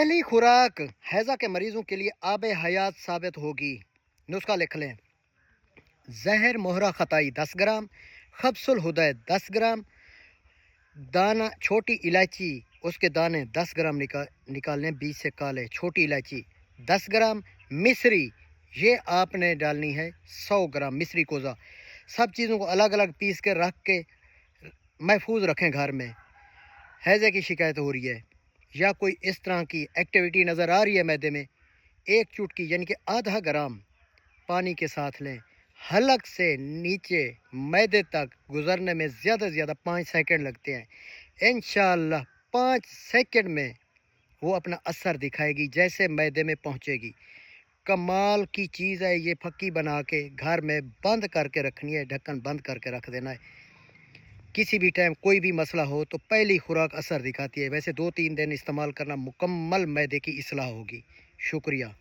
पहली खुराक हैज़ा के मरीजों के लिए आब हयात साबित होगी। नुस्खा लिख लें। जहर मोहरा खताई 10 ग्राम, खब्सुल हुदै 10 ग्राम, दाना छोटी इलायची उसके दाने 10 ग्राम निकाल लें, बीज से काले। छोटी इलायची 10 ग्राम, मिश्री ये आपने डालनी है 100 ग्राम मिश्री कोज़ा। सब चीज़ों को अलग अलग पीस के रख के महफूज रखें घर में। हैज़े की शिकायत हो रही है या कोई इस तरह की एक्टिविटी नज़र आ रही है मैदे में, एक चुटकी यानी कि आधा ग्राम पानी के साथ लें। हलक से नीचे मैदे तक गुजरने में ज़्यादा से ज़्यादा 5 सेकंड लगते हैं। इंशाअल्लाह 5 सेकंड में वो अपना असर दिखाएगी जैसे मैदे में पहुंचेगी। कमाल की चीज़ है ये। फक्की बना के घर में बंद करके रखनी है, ढक्कन बंद करके रख देना है। किसी भी टाइम कोई भी मसला हो तो पहली खुराक असर दिखाती है। वैसे 2-3 दिन इस्तेमाल करना मुकम्मल मैदे की इस्लाह होगी। शुक्रिया।